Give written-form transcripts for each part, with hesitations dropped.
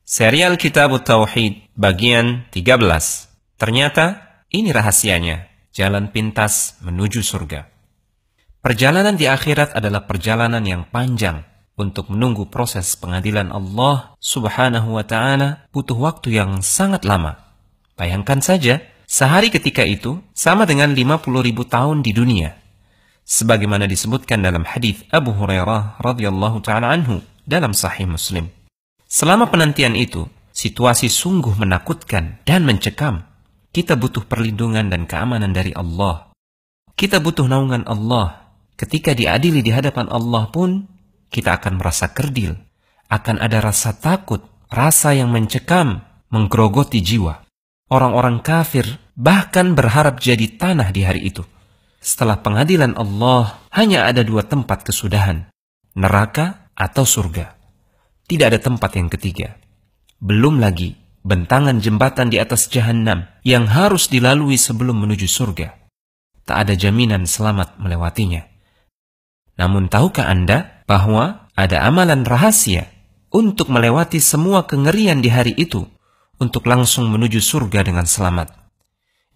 Serial Kitab Tauhid bagian 13. Ternyata ini rahasianya, jalan pintas menuju surga. Perjalanan di akhirat adalah perjalanan yang panjang. Untuk menunggu proses pengadilan Allah Subhanahu wa ta'ala butuh waktu yang sangat lama. Bayangkan saja, sehari ketika itu sama dengan 50.000 tahun di dunia. Sebagaimana disebutkan dalam hadis Abu Hurairah radhiyallahu ta'ala anhu dalam Sahih Muslim. Selama penantian itu, situasi sungguh menakutkan dan mencekam. Kita butuh perlindungan dan keamanan dari Allah. Kita butuh naungan Allah. Ketika diadili di hadapan Allah pun, kita akan merasa kerdil. Akan ada rasa takut, rasa yang mencekam, menggerogoti jiwa. Orang-orang kafir bahkan berharap jadi tanah di hari itu. Setelah pengadilan Allah, hanya ada 2 tempat kesudahan, neraka atau surga. Tidak ada tempat yang ketiga. Belum lagi bentangan jembatan di atas Jahannam yang harus dilalui sebelum menuju surga. Tak ada jaminan selamat melewatinya. Namun tahukah Anda bahwa ada amalan rahasia untuk melewati semua kengerian di hari itu, untuk langsung menuju surga dengan selamat?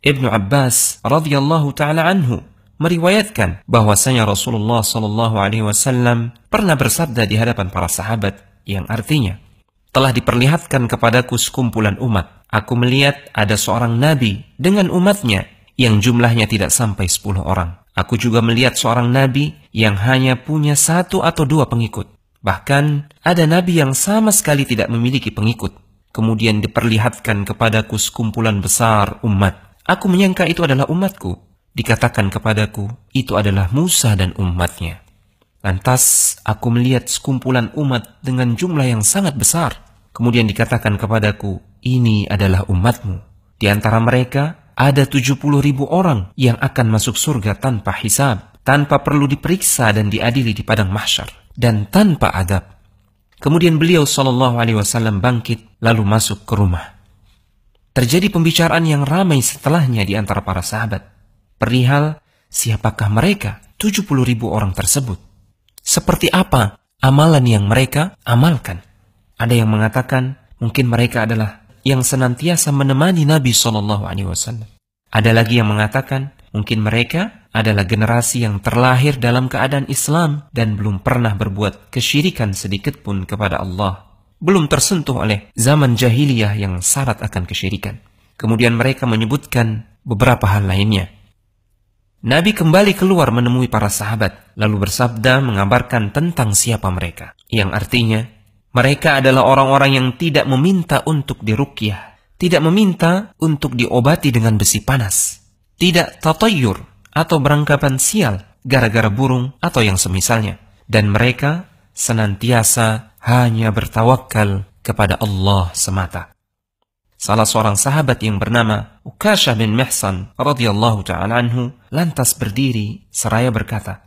Ibnu Abbas radhiyallahu ta'ala anhu meriwayatkan bahwasanya Rasulullah SAW pernah bersabda di hadapan para sahabat, yang artinya, telah diperlihatkan kepadaku sekumpulan umat. Aku melihat ada seorang nabi dengan umatnya yang jumlahnya tidak sampai 10 orang. Aku juga melihat seorang nabi yang hanya punya 1 atau 2 pengikut. Bahkan ada nabi yang sama sekali tidak memiliki pengikut. Kemudian diperlihatkan kepadaku sekumpulan besar umat. Aku menyangka itu adalah umatku. Dikatakan kepadaku, itu adalah Musa dan umatnya. Lantas aku melihat sekumpulan umat dengan jumlah yang sangat besar. Kemudian dikatakan kepadaku, ini adalah umatmu. Di antara mereka ada 70.000 orang yang akan masuk surga tanpa hisab, tanpa perlu diperiksa dan diadili di padang mahsyar, dan tanpa adab. Kemudian beliau SAW bangkit lalu masuk ke rumah. Terjadi pembicaraan yang ramai setelahnya di antara para sahabat. Perihal siapakah mereka 70.000 orang tersebut. Seperti apa amalan yang mereka amalkan? Ada yang mengatakan mungkin mereka adalah yang senantiasa menemani Nabi SAW. Ada lagi yang mengatakan mungkin mereka adalah generasi yang terlahir dalam keadaan Islam dan belum pernah berbuat kesyirikan sedikit pun kepada Allah. Belum tersentuh oleh zaman jahiliyah yang syarat akan kesyirikan. Kemudian mereka menyebutkan beberapa hal lainnya. Nabi kembali keluar menemui para sahabat, lalu bersabda mengabarkan tentang siapa mereka. Yang artinya, mereka adalah orang-orang yang tidak meminta untuk diruqyah, tidak meminta untuk diobati dengan besi panas, tidak tatayyur atau beranggapan sial gara-gara burung atau yang semisalnya. Dan mereka senantiasa hanya bertawakal kepada Allah semata. Salah seorang sahabat yang bernama Ukashah bin Mihsan radhiyallahu ta'ala anhu lantas berdiri seraya berkata,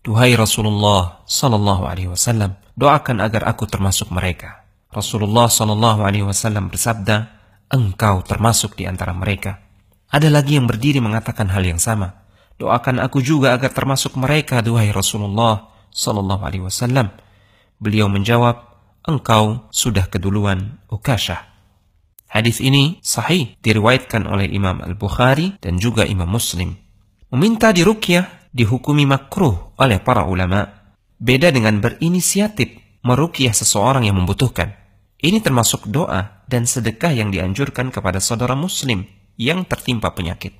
"Duhai Rasulullah sallallahu alaihi wasallam, doakan agar aku termasuk mereka." Rasulullah sallallahu alaihi wasallam bersabda, "Engkau termasuk di antara mereka." Ada lagi yang berdiri mengatakan hal yang sama, "Doakan aku juga agar termasuk mereka, duhai Rasulullah sallallahu alaihi wasallam." Beliau menjawab, "Engkau sudah keduluan, Ukashah." Hadis ini sahih diriwayatkan oleh Imam Al-Bukhari dan juga Imam Muslim. Meminta diruqyah dihukumi makruh oleh para ulama. Beda dengan berinisiatif meruqyah seseorang yang membutuhkan. Ini termasuk doa dan sedekah yang dianjurkan kepada saudara muslim yang tertimpa penyakit.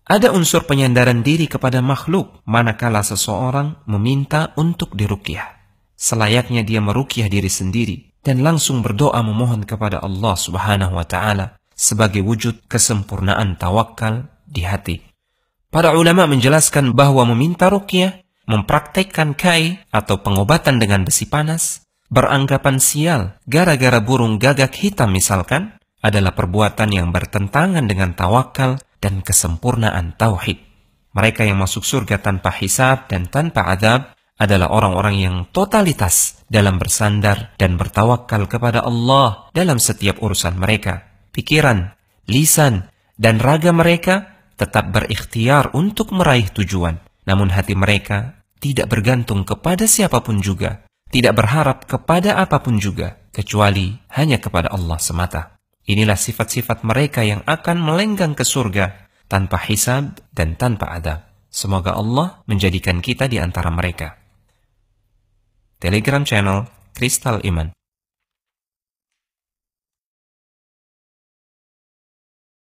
Ada unsur penyandaran diri kepada makhluk manakala seseorang meminta untuk diruqyah. Selayaknya dia meruqyah diri sendiri dan langsung berdoa memohon kepada Allah Subhanahu wa ta'ala sebagai wujud kesempurnaan tawakal di hati. Para ulama menjelaskan bahwa meminta ruqyah, mempraktekkan kai atau pengobatan dengan besi panas, beranggapan sial gara-gara burung gagak hitam misalkan, adalah perbuatan yang bertentangan dengan tawakal dan kesempurnaan tauhid. Mereka yang masuk surga tanpa hisab dan tanpa adab adalah orang-orang yang totalitas dalam bersandar dan bertawakal kepada Allah dalam setiap urusan mereka. Pikiran, lisan, dan raga mereka tetap berikhtiar untuk meraih tujuan. Namun hati mereka tidak bergantung kepada siapapun juga, tidak berharap kepada apapun juga, kecuali hanya kepada Allah semata. Inilah sifat-sifat mereka yang akan melenggang ke surga tanpa hisab dan tanpa adab. Semoga Allah menjadikan kita di antara mereka. Telegram channel Kristal Iman.